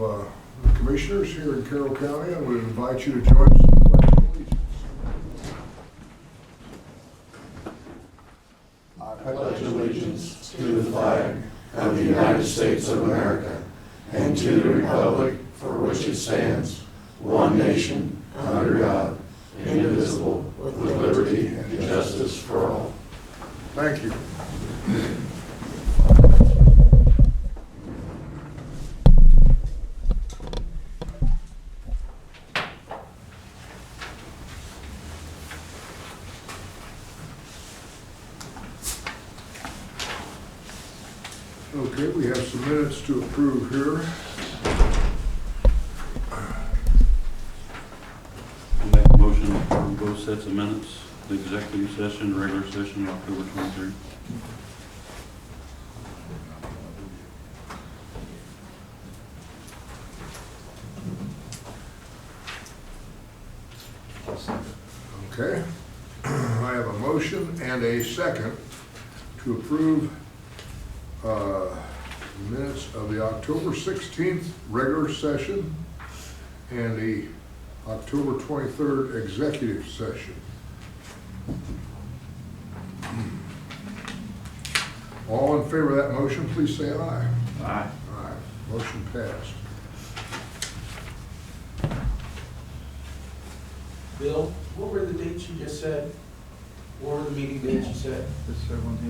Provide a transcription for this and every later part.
the Commissioners here in Carroll County. I would invite you to join us in the Pledge of Allegiance. I pledge allegiance to the flag of the United States of America and to the republic for which it stands, one nation, under God, indivisible, with liberty and justice for all. Thank you. Okay, we have some minutes to approve here. I'll make a motion for both sets of minutes, the executive session, regular session, October 23rd. Okay, I have a motion and a second to approve minutes of the October 16th regular session and the October 23rd executive session. All in favor of that motion, please say aye. Aye. Aye. Motion passed. Bill, what were the dates you just said? What were the meeting dates you said?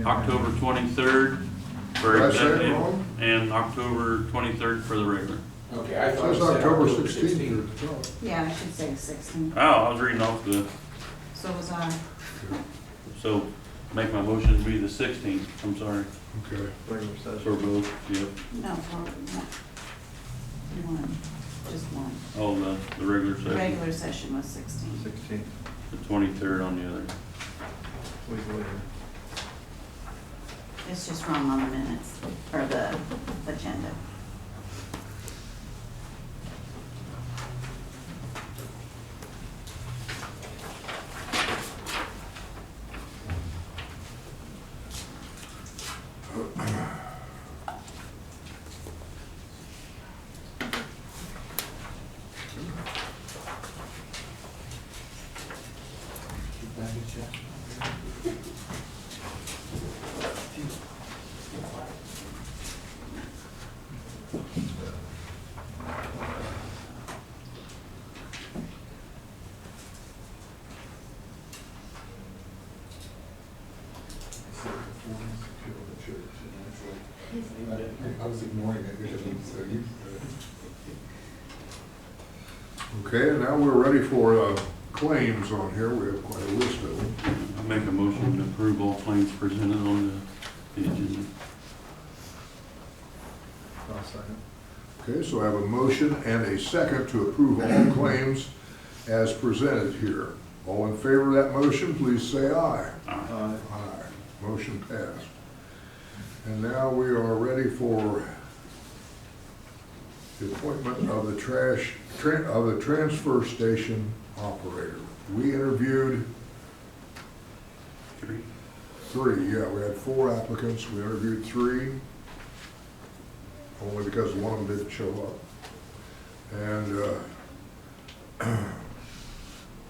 October 23rd for Did I say it executive wrong? and October 23rd for the regular. Okay, I It thought it says said October October 16th here 16th. at the top. Yeah, I should say 16. Oh, I was reading off the, So was I. so make my motion to be the 16th, I'm sorry, Okay. for both, yep. No, one. Just one. Oh, the regular The session, regular session was 16. 16th, the 23rd on the other. week later. It's just wrong on the minutes, or the agenda. I was ignoring it. Okay, and now we're ready for claims on here. We have quite a list of them. I make a motion to approve all claims presented on the agenda. I'll second. Okay, so I have a motion and a second to approve all claims as presented here. All in favor of that motion, please say aye. Aye. Aye. Motion passed. And now we are ready for the appointment of the transfer station operator. We interviewed three, yeah, we had 4 applicants. We interviewed 3, only because one of them didn't show up. And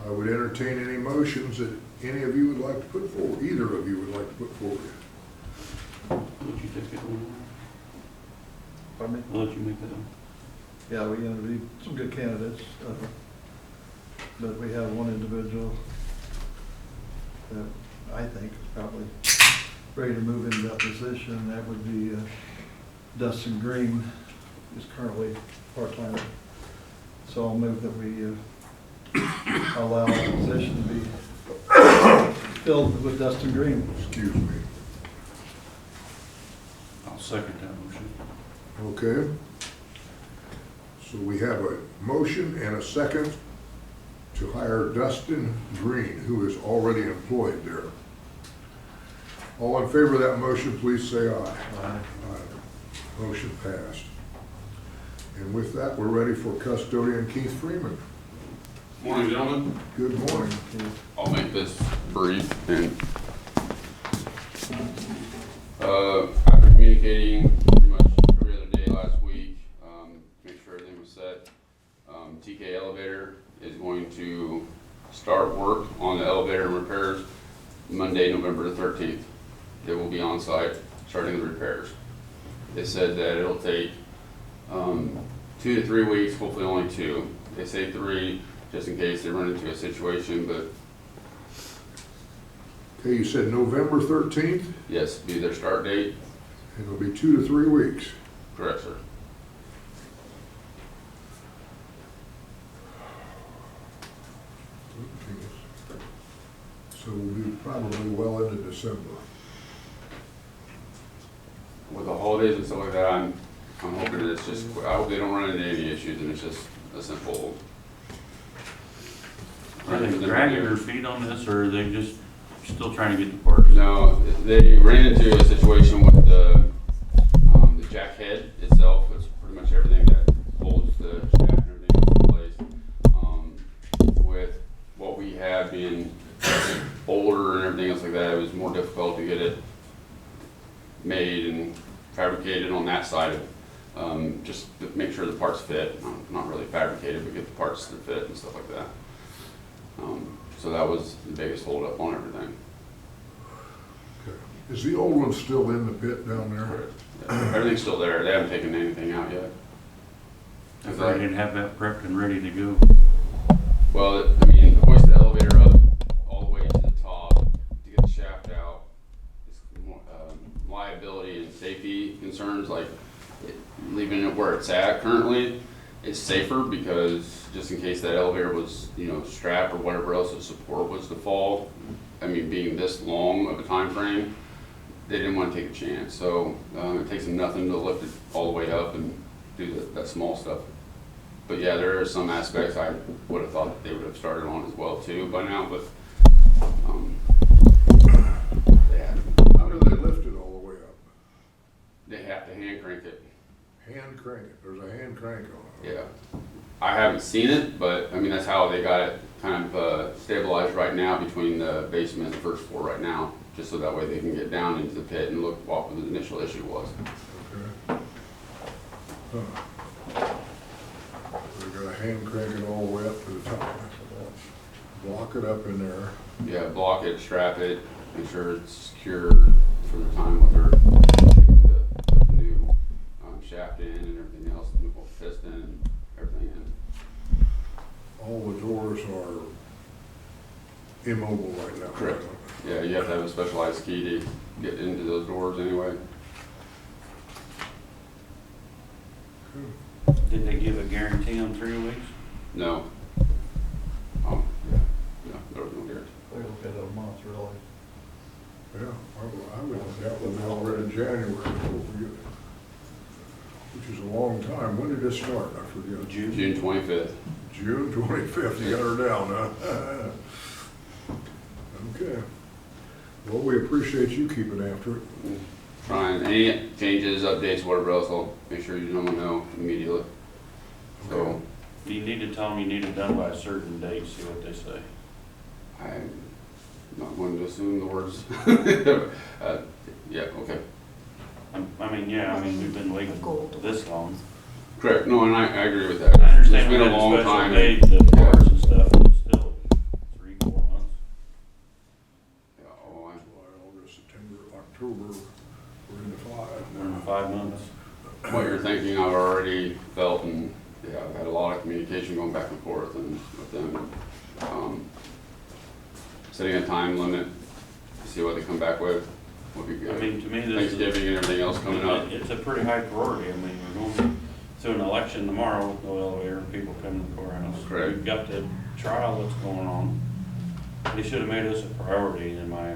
I would entertain any motions that any of you would like to put forward, either of you would like to put forward. I'll let you take it on. Pardon me? I'll let you make that one. Yeah, we interviewed some good candidates, but we have one individual that I think is probably ready to move into that position. That would be Dustin Green, who's currently part-time. So I'll move that we allow the position to be filled with Dustin Green. Excuse me. I'll second that motion. Okay. So we have a motion and a second to hire Dustin Green, who is already employed there. All in favor of that motion, please say aye. Aye. Aye. Motion passed. And with that, we're ready for custodian Keith Freeman. Morning, gentlemen. Good morning. I'll make this brief. And after communicating pretty much every other day last week, make sure everything going to start work on the elevator and repairs Monday, November the 13th. They will be on site starting the repairs. They said that it'll take 2 to 3 weeks, hopefully only 2. They say 3 just in case they run into a situation, but Okay, you said November 13th, yes, be their start date. it'll be 2 to 3 weeks. Correct, sir. So we'll be probably well into December. With the holidays and stuff like that, I'm hoping that it's just, I hope they don't run into any issues and it's just a simple. Are they dragging their feet on this, or are they just still trying to get the parts? No, they ran into a situation with the jack head itself. It's pretty much everything that holds the shaft and everything else in place. With what we have being older and everything else like that, it was more difficult to get it made and fabricated on that side of it. Just to make sure the parts fit, not really fabricated, but get the parts that fit and stuff like that. So that was the biggest holdup on everything. Okay. Is the old one still in the pit down there? Correct. Yeah, everything's still there. They haven't taken anything out yet. If they didn't have that prepped and ready to go. Well, I mean, hoist the elevator up all the way to the top to get the shaft out. It's more, liability and safety concerns, like leaving it where it's at currently is safer, because just in case that elevator was, strapped or whatever else the support was to fall, I mean, being this long of a time frame, they didn't want to take a chance. So it takes them nothing to lift it all the way up and do that small stuff. But yeah, there are some aspects I would have thought that they would have started on as well too by now, but they haven't. How do they lift it all the way up? They have to hand crank it. Hand crank it, there's a hand crank on it. Yeah. I haven't seen it, but I mean, that's how they got it kind of stabilized right now between the basement and the first floor right now, just so that way they can get down into the pit and look what the initial issue was. Okay. They're gonna hand crank it all the way up to the top. Block it up in there. Yeah, block it, strap it, make sure it's secure for the time with her taking the new shaft in and everything else, the new piston and everything in. All the doors are immobile right now. Correct. Yeah, you have to have a specialized key to get into those doors anyway. Did they give a guarantee on 3 weeks? No. Oh, yeah. No, there was no guarantee. They look at a month, really. Yeah, I would have dealt with it already in January before we get it. Which is a long time. When did this start? I forget. June? June 25th. June 25th, you got her down, huh? Okay. Well, we appreciate you keeping after it. Trying, any changes, updates, whatever else, I'll make sure you know immediately. So, You need to tell them you need it done by a certain date, see what they say. I'm not going to assume the words. Yeah, okay. We've been waiting this long. Correct, no, and I agree with that. I understand It's we been had a a long special time. date, the parts and stuff, but still, 3-4 months. Yeah, July, August, September, October, we're into 5 We're in now. 5 months. what you're thinking, I've already felt, and yeah, I've had a lot of communication going back and forth and with them. Setting a time limit, see what they come back with, would be good. To me, this is. Thanksgiving and everything else coming up. It's a pretty high priority. We're going to an election tomorrow with no elevator and people coming to the courthouse. Correct. We've got the trial that's going on. They should have made us a priority in my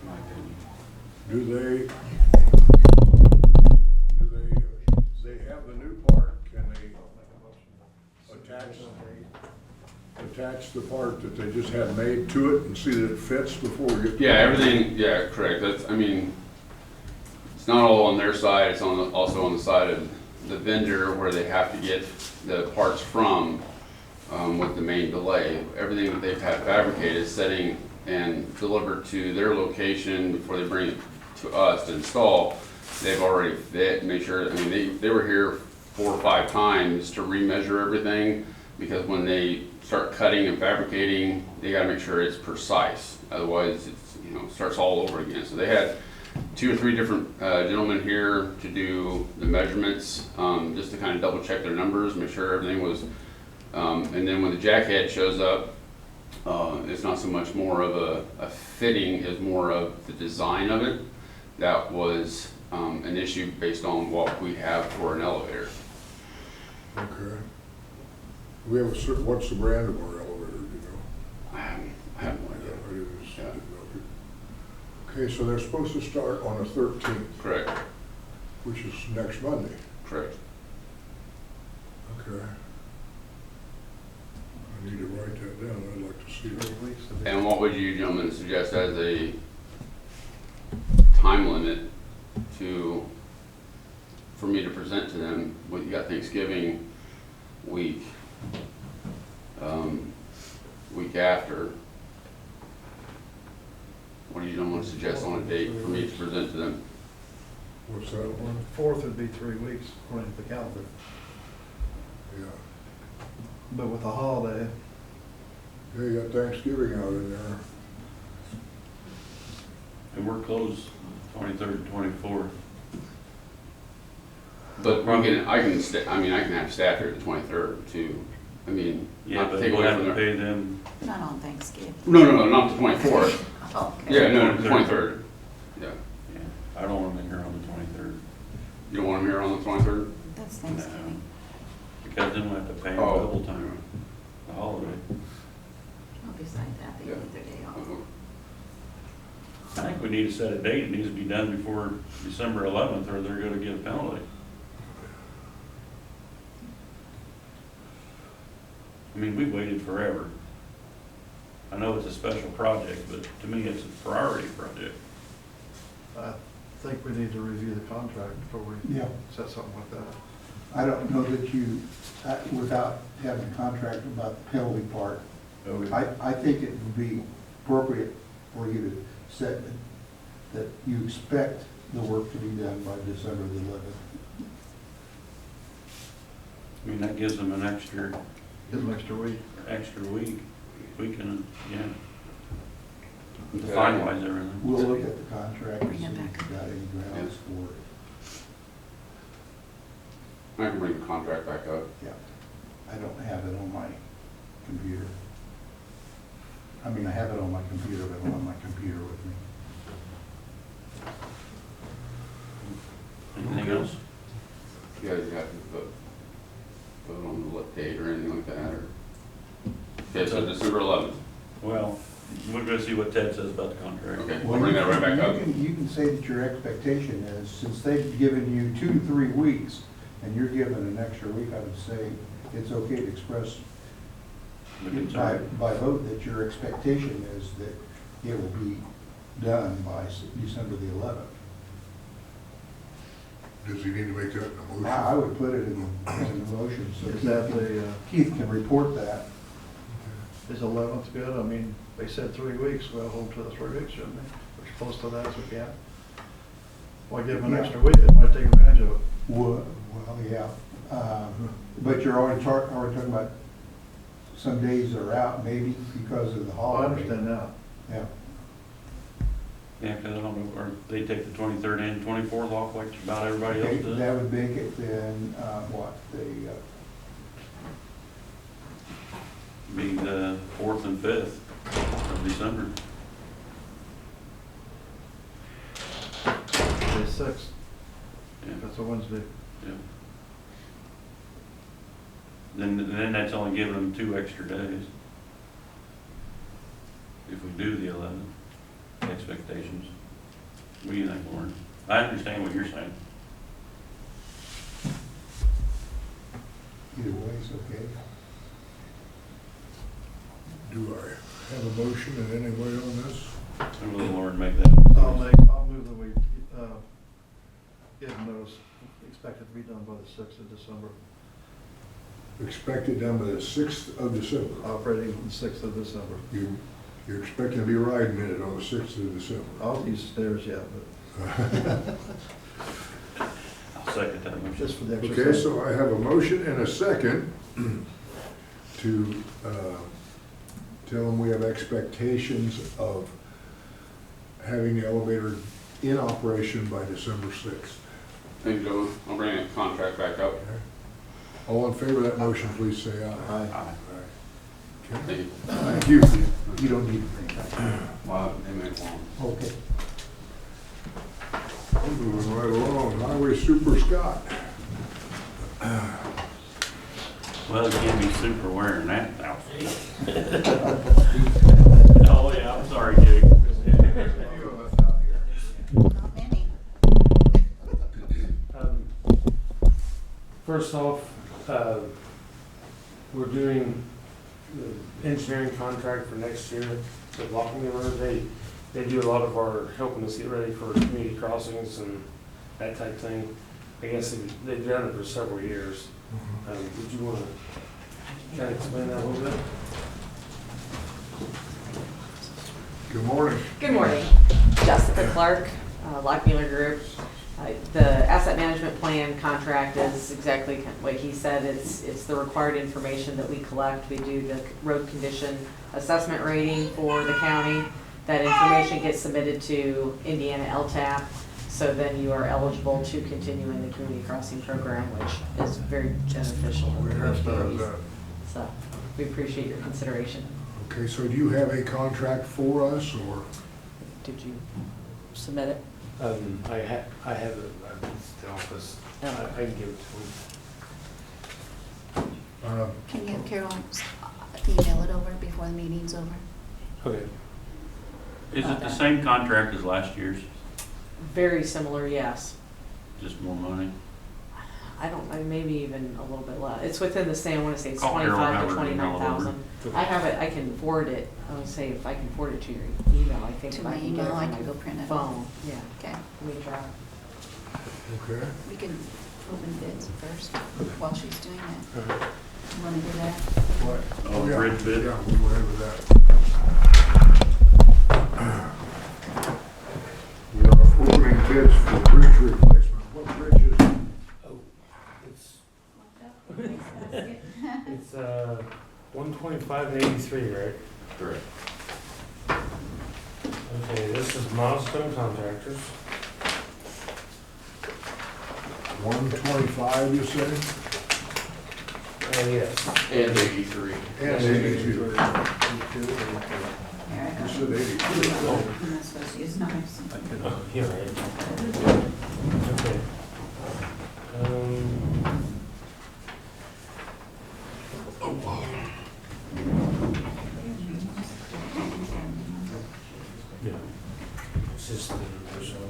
opinion. Do they have the new part? Can they attach the part that they just had made to it and see that it fits before we get? Yeah, everything, yeah, correct. That's, I mean, it's not all on their side, it's also on the side of the vendor where they have to get the parts from with the main delay. Everything that they've had fabricated, setting and delivered to their location before they bring it to us to install, they've already fit, make sure, I mean, they were here 4 or 5 times to remeasure everything because when they start cutting and fabricating, they gotta make sure it's precise. Otherwise, it's, starts all over again. So they had 2 or 3 different gentlemen here to do the measurements, just to kind of double check their numbers, make sure everything was, and then when the jackhead shows up, it's not so much more of a fitting as more of the design of it. That was an issue based on what we have for an elevator. Okay. We have a certain, what's the brand of our elevator, do you know? I have no idea. I didn't Yeah. know. Okay, so they're supposed to start on the 13th, Correct, which is next Monday. correct. Okay. I need to write that down, I'd like to see it. 3 weeks. of it. And what would you gentlemen suggest as a time limit for me to present to them? What you got Thanksgiving week, week after. What do you gentlemen suggest on a date for me to present to them? What's that one? 4th would be 3 weeks according to the calendar, Yeah. but with the holiday, Yeah, you got Thanksgiving out in there. And we're closed 23rd and 24th. But I can have staff here the 23rd too. Yeah, not to but take we'll away have from to their. pay them. Not on Thanksgiving. No, not the 24th. Oh, okay. Yeah, no, the 23rd. Yeah. Yeah, I don't want them here on the 23rd, You don't want them here on the 23rd? That's Thanksgiving. because then we'll have to pay them Oh. double time, the holiday. Well, besides that, they Yeah. need their day off. I think we need to set a date, it needs to be done before December 11th, or they're gonna get a penalty. I mean, we've waited forever. I know it's a special project, but to me, it's a priority project. I think we need to review the contract before we Yeah. set something like that. I don't know that you, without having a contract about the penalty part, I think it would be appropriate for you to set that you expect the work to be done by December the 11th. I mean, that gives them an extra Give them extra week. week, we can, yeah, to Okay. finalize everything. We'll look at the contract and Bring see it if back. you've got any grounds for it. I can bring the contract back up. Yeah, I don't have it on my computer. I mean, I have it on my computer, but I don't have my computer with me. Anything else? You guys have to vote on the date or anything like that, or? Okay, so December 11th. Well, we're gonna see what Ted says about the contract. Okay, we'll bring that right back up. You can say that your expectation is, since they've given you 2 to 3 weeks, and you're given an extra week, I would say it's okay to express The by concern. vote that your expectation is that it will be done by December the 11th. Does he need to make that in a motion? I would put it in the motion so Is that the, Keith can report that. is 11th good? I mean, they said 3 weeks, well, hold to the 3 weeks, shouldn't we? We're close to that as we can. Why give them an Yeah. extra week, they might take advantage of it. Well, yeah, but you're already talking about some days are out maybe because of the Oh, I holiday. understand that. Yeah, Yeah, because I don't know, or they take the 23rd and 24th off like about everybody okay, else does. that would make it then, Be the 4th and 5th of December. Day 6th, Yeah, that's a Wednesday. yeah. Then that's only giving them 2 extra days. If we do the 11th, expectations. What do you think, Lauren? I understand what you're saying. either way is okay. Do I have a motion in any way on this? I'm gonna let Lauren make that. I'll move that we, give notice, expect it to be done by the 6th of December, Expected done by the 6th of December. operating the 6th of December. You're expecting to be riding in it on the 6th of December. I'll use stairs yet, but I'll second that motion. just for the Okay, exercise. so I have a motion and a second to tell them we have expectations of having the elevator in operation by December 6th. Thank you, gentlemen. I'll bring the contract back up. All in favor of that motion, please say aye. Aye. Okay. Thank you. Thank you. You don't need to bring that. Wow, they made it long. Okay. Moving right along, Highway Super Scott. Well, you can't be super wearing that outfit. Oh, yeah, I'm sorry, Jake. Not many. First off, we're doing the engineering contract for next year with Lock Miller. They do a lot of our helping us get ready for community crossings and that type of thing. I guess they've done it for several years. Would you want to kind of explain that a little bit? Good morning. Good morning. Jessica Clark, Lockmuller Group. The asset management plan contract is exactly what he said. It's the required information that we collect. We do the road condition assessment rating for the county. That information gets submitted to Indiana LTAP. So then you are eligible to continue in the community crossing program, which is very beneficial. We have to have that. So we appreciate your consideration. Okay, so do you have a contract for us, or? Did you submit it? I have it at the office. I can give it to them. Can you have Carol email it over before the meeting's over? Okay. Is it the same contract as last year's? Very similar, yes. Just more money? I don't know, maybe even a little bit less. It's within the same, I want to say it's Call Carroll 25 to Howard and 29,000. I have it, I can forward it. I would say if I can forward it to your email, I think To if my I can get it email, I from can my go print it. phone, yeah. Okay, Let me try. Okay. we can open bids first while she's doing that. Uh-huh. You want to do that? What? Oh, yeah. bridge bid? Yeah, we'll go ahead with that. We are opening bids for bridge replacement. What bridges? Oh, it's 125 and 83, right? Correct. Okay, this is Milestone Contractors. 125, you say? Yes. And 83. And 82. Here, I You got it. said 82. I'm not supposed to use knives. Oh, you're right. Okay. Yeah. It's just the original.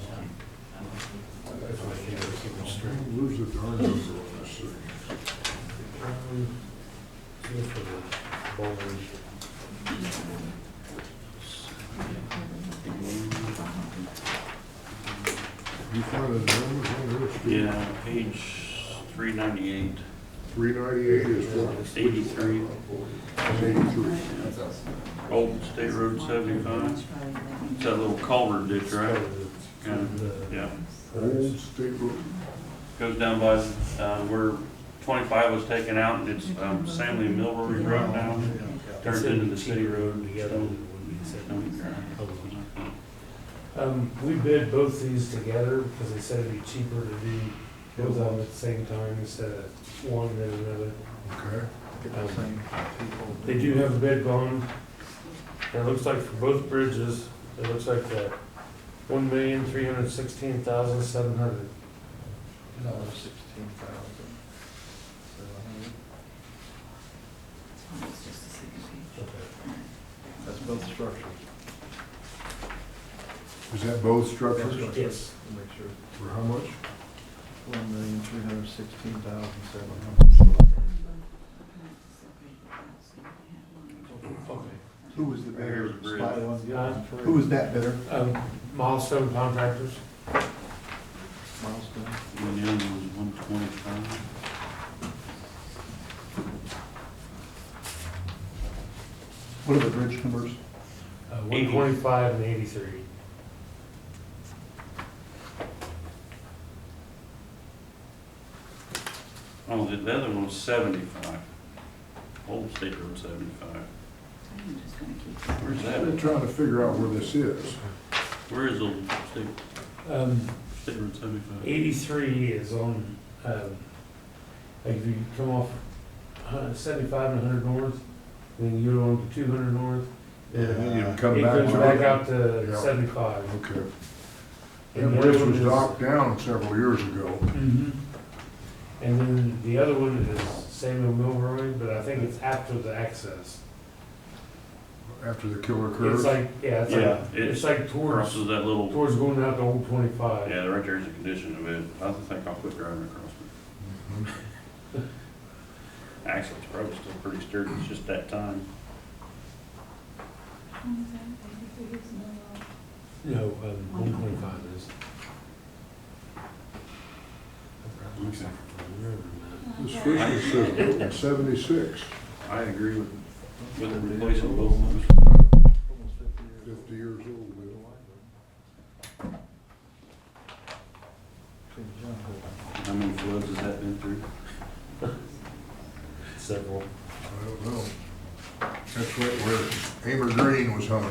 That's why I can't keep it straight. Where's the darn number on this thing? See for the bowling. You find the numbers on here? Steve? Yeah, page 398, 398 is what? 83, Is 83. Old State Road 75. It's that little culvert ditch, right? Yeah. Old State Road. Goes down by where 25 was taken out, and it's Samley and Milroy Road now. Turns into the city road. We bid both these together because they said it'd be cheaper to do both of them at the same time instead of one and then another. Okay. Get the same people. They do have a bid bond. And it looks like for both bridges, it looks like that $1,316,700. $16,700. It's just the second page. That's both structures. Is that both structures? Yes. Make sure. For how much? $1,316,700. Okay. Who was the Here's bidder? the bridge. Buy one, get one free. Who was that bidder? Milestone Contractors. Milestone. And the other one was 125. What are the bridge numbers? 125 and 83. Oh, the other one was 75. Old State Road 75. I'm just gonna keep that. Where's I've been that? trying to figure out where this is. Where is Old State, Um, State Road 75? 83 is on, like if you come off 75 and 100 north, then you go on to 200 north. And you come It back. goes to back it. out to Yeah. 75. Okay. And That the other bridge one was is- knocked down several years ago. Mhm. And then the other one is Samuel Milroy, but I think it's after the access. After the killer curve. It's like, yeah, it's Yeah, like, it's like towards, Crosses that little, towards going out to Old 25. yeah, right there's a condition of it. I think I'll quit driving across it. Mhm. Actually, it's probably still pretty sturdy, it's just that time. No, 125 is. Okay. This first one says built in 76, I agree with replacing both of those. Almost 50 years old. How many floods has that been through? Several. I don't know. That's right where Amer Green was hung.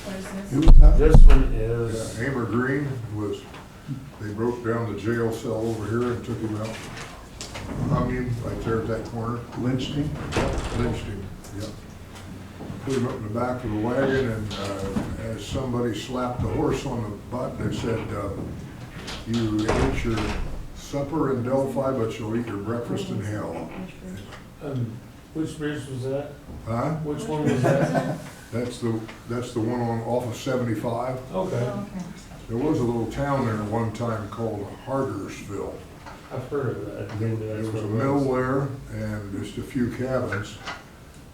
What is this? Who was that? This one is, Yeah, Amer Green was, they broke down the jail cell over here and took him out. Hung him right there at that corner. Lynched him? Lynched him, yeah. Put him up in the back of the wagon, and as somebody slapped the horse on the butt, they said, you ate your supper in Delphi, but you'll eat your breakfast in hell. which bridge was that? Huh? Which one was that? That's the one on, off of 75. Okay, Okay. There was a little town there one time called Hardersville. I've heard of that. There Maybe that's was a what it mill there and just a few cabins.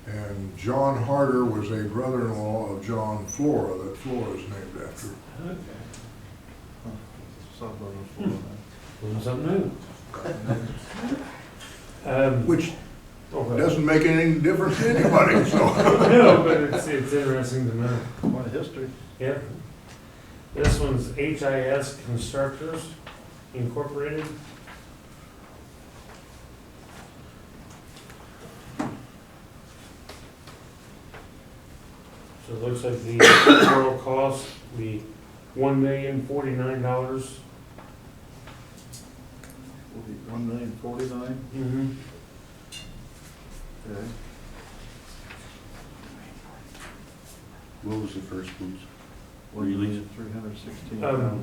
And John Harder was a brother-in-law of John Flora, that Flora is named after. Okay. Something before Learn something new. Which Okay. doesn't make any difference to anybody, so. No, but it's interesting to know. that. What a history. Yeah. This one's HIS Constructors Incorporated. So it looks like the total cost will be $1,049. Will be 1,049,000. Mm-hmm. Okay. What was the first one's? 1,316,000.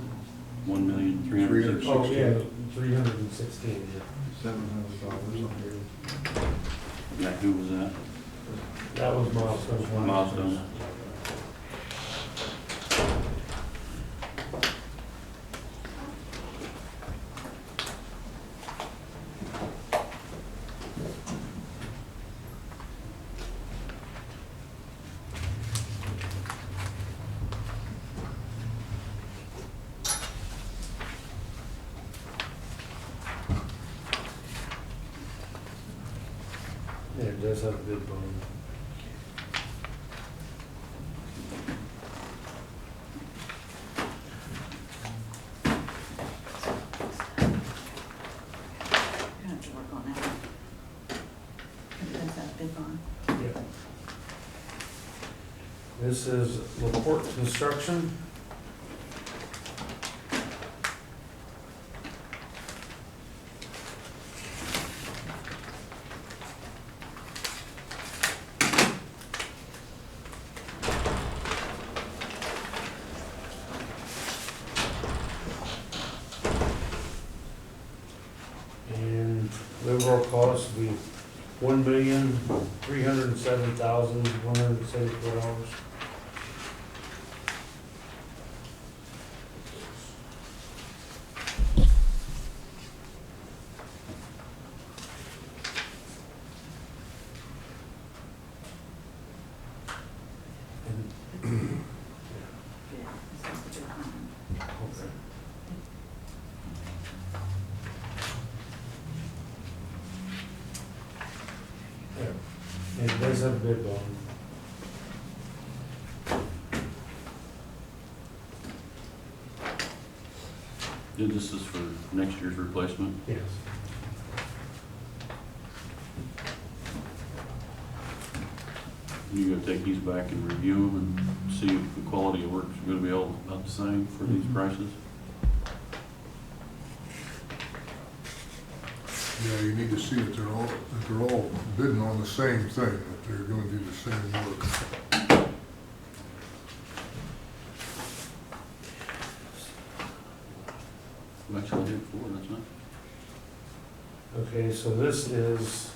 1,360,000. Oh, yeah, 316, yeah. $700 on here. Now, who was that? That was Milestone. Milestone. Yeah, it does have a good bone. Gonna have to work on that. It does have big on. Yeah. This is LaPorte Construction. And the overall cost will be $1,307,174. Yeah, this is the big one. Okay. Yeah, it does have a bid bond. Yeah, this is for next year's replacement. Yes. You gotta take these back and review them and see if the quality of work's gonna be all about the same for these prices. Yeah, you need to see that they're all bidding on the same thing, that they're gonna do the same work. Actually, I did four, that's not. Okay, so this is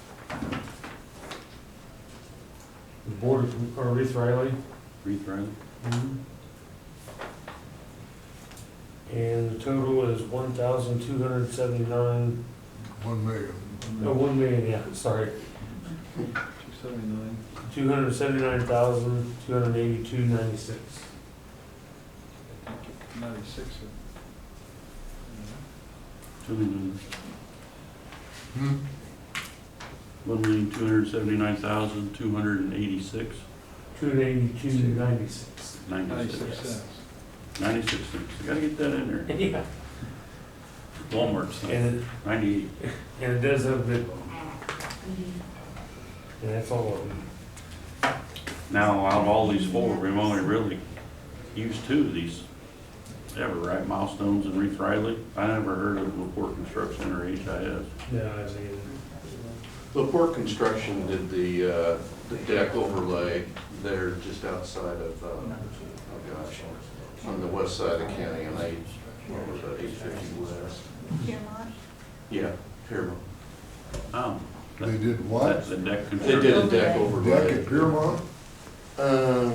the Board of, or Reith Riley. Reith Riley? And the total is 1,279, 1 million. no, 1 million, yeah, sorry. 279. 279,282.96. 96. 2 million. Hmm? 1,279,286. 282.96. 96 96. cents. 96 cents. I gotta get that in there. Yeah. Walmart stuff. And 98. it does have a bid bump. And that's all of them. Now, out of all these four, we've only really used 2 of these ever, right? Milestones and Reith Riley. I never heard of Laporte Construction or HIS. No, I see. Laporte Construction did the deck overlay there just outside of, oh gosh, on the west side of the county on 850 West. Piermont? Yeah, Paramount. Oh. They did what? The deck They construction. did a deck Deck overlay. at Piermont? Or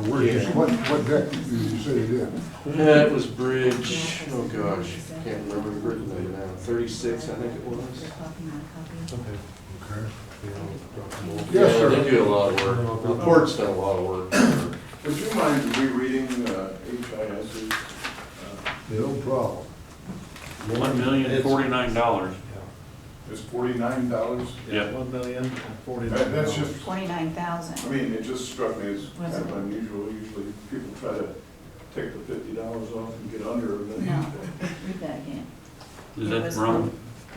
where, Yeah. what deck did you say they did? That was bridge, oh gosh, can't remember the bridge number now, 36 I think it was. Okay. Yeah, Yes, sir. they do a lot of work. Laporte's done a lot of work. Would you mind rereading HIS's? No problem. $1,049,000. It's $49? Yeah. 1,049,000. That's just, 29,000. I mean, it just struck me as Was kind of it? unusual. Usually people try to take the $50 off and get under a million. No, read that again. Is It that was wrong?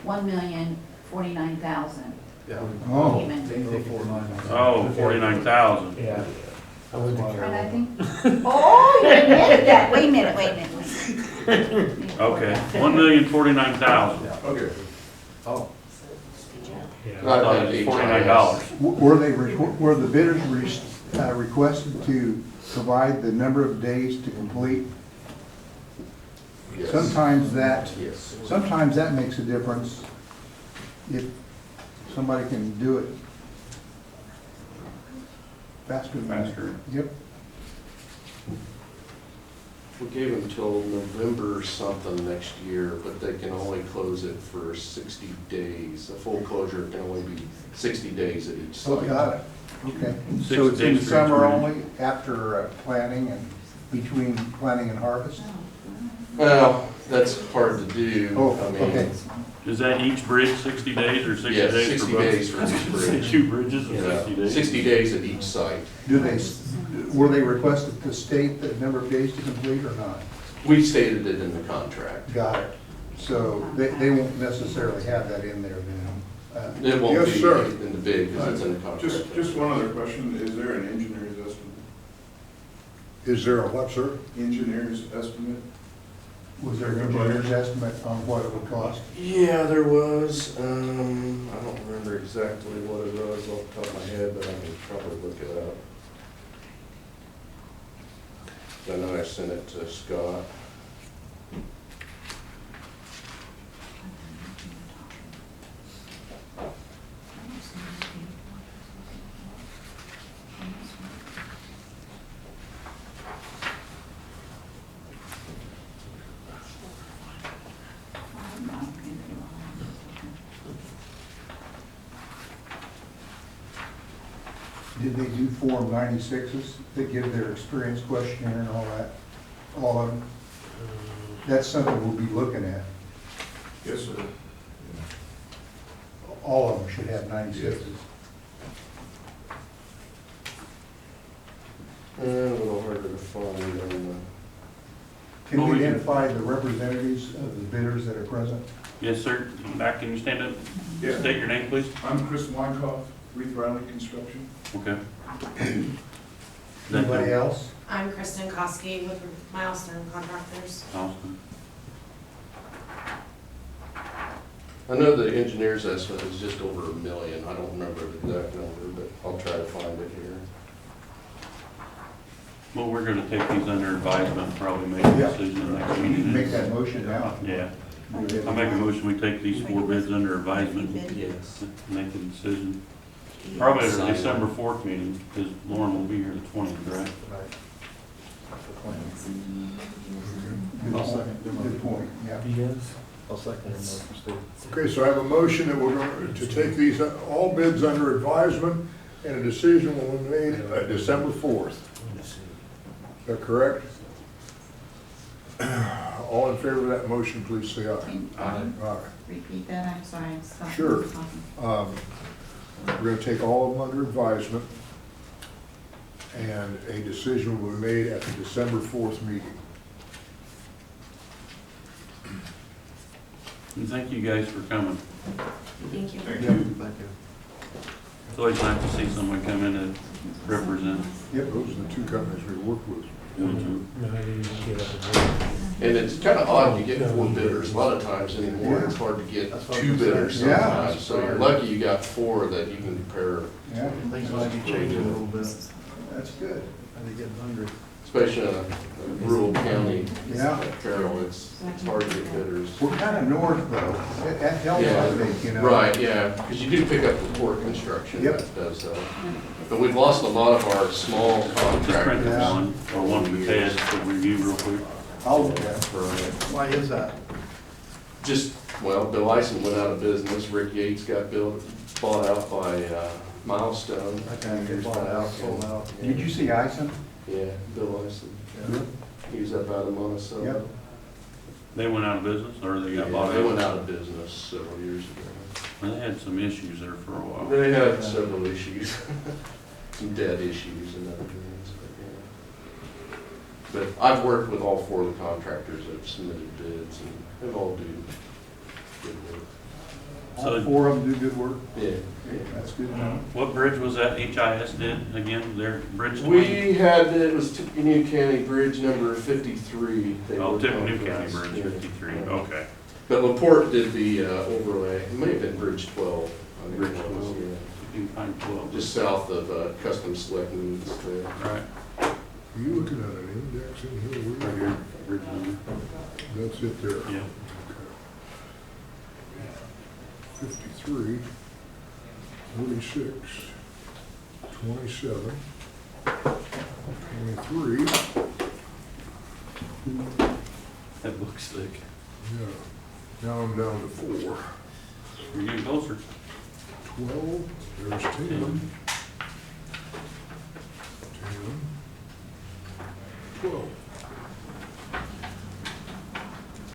1,049,000. Yeah. Oh. Payment. Oh, 49,000. Yeah. I wouldn't And I care. think, oh, you admitted that. Wait a minute. Okay, 1,049,000. Okay. Oh. I Yeah. thought it was $49. Were the bidders requested to provide the number of days to complete? Yes. Sometimes that Yes. makes a difference. If somebody can do it faster than that. Faster. Yep. We gave them till November something next year, but they can only close it for 60 days. A full closure can only be 60 days at each Oh, site. got it. Okay. 6 So it's in days for summer each only, after planting and between planting and harvest? Well, that's hard to do. Oh, I mean, okay. Is that each bridge 60 days or 60 Yeah, days 60 for both? days for each bridge. 2 bridges or you 60 know, days? 60 days at each site. Were they requested to state the number of days to complete or not? We stated it in the contract. Got it. So they won't necessarily have that in there then? It won't Yes, be sir. in the bid because it's in the contract. Just one other question. Is there an engineer's estimate? Is there a what, sir? Engineer's estimate? Was there an engineer's estimate on what it would cost? Yeah, there was, I don't remember exactly what it was off the top of my head, but I can probably look it up. I know I sent it to Scott. Did they do Form 96s that give their experience questionnaire and all that? All of them? That's something we'll be looking at. Yes, sir. All of them should have 96s. A little harder to find on Can Well, we we can- identify the representatives of the bidders that are present? Yes, sir. Back, can you stand up? Yeah. State your name, please. I'm Chris Weinkoff. Reeve Riley Construction. Okay. Anybody else? I'm Kristen Koski with Milestone Contractors. Austin. I know the engineer's estimate is just over $1 million. I don't remember the exact number, but I'll try to find it here. Well, we're gonna take these under advisement, probably make a Yeah. decision next You need to make meeting. that motion now. Yeah, I make a motion, we take these 4 bids under advisement, Yes. make a decision. Probably at our December 4th meeting, because Lauren will be here the 20th, right? Good point, yeah. I'll second the motion, Steve. Okay, so I have a motion that we're going to take these, all bids under advisement, and a decision will be made December 4th. Is that correct? All in favor of that motion, please say aye. Aye. Repeat that, I'm sorry, I'm stopping. Sure. We're going to take all of them under advisement, and a decision will be made at the December 4th meeting. And thank you guys for coming. Thank you. Thank Yeah, you. thank you. It's always nice to see someone come in and represent. Yep, those are the 2 companies we work with. And it's kind of odd, you get 4 bidders. A lot of times anymore, it's hard to get That's what 2 I'm bidders saying. Yeah. sometimes. So you're lucky you got 4 that you can compare, Yeah, Things might be changing a little bit. that's good. How they get hungry. especially in a rural county. Yeah. Like Carroll, it's hard to get bidders. We're kind of north though. That helps, I think, you know. Right, yeah, because you do pick up the port construction, Yep. that does, but we've lost a lot of our small Just print contractors. this Yeah. one, or one for Ted to review real quick. I'll look at it. Why is that? Just, well, Bill Ison went out of business, Rick Yates got bought out by Milestone. I kind of get bought out, sold out. Did you see Ison? Yeah, Bill Ison, Yeah. he was up out of Monticello. Yep. They went out of business, or they got Yeah, bought they went out? out of business several years ago. Well, they had some issues there for a while. They had several issues, some debt issues and other things, but yeah. But I've worked with all 4 of the contractors that have submitted bids, and they all do good work. All 4 of them do good work? Yeah. That's good to know. What bridge was that HIS did again, their bridge? We had, it was Tippecanoe County Bridge number 53. They Oh, worked on Tippecanoe for County us. Bridge Yeah. 53, okay. But LaPorte did the overlay, it may have been Bridge 12. I think it Bridge was, 12. yeah. You can find 12. Just south of Custom Select Needs there. Right, Are you looking at an index in here? Where right are here, you? bridge number. That's it there. Yeah. 53, 46, 27, 23, That book's thick. yeah. Now I'm down to 4. You're getting closer. 12, there's 10,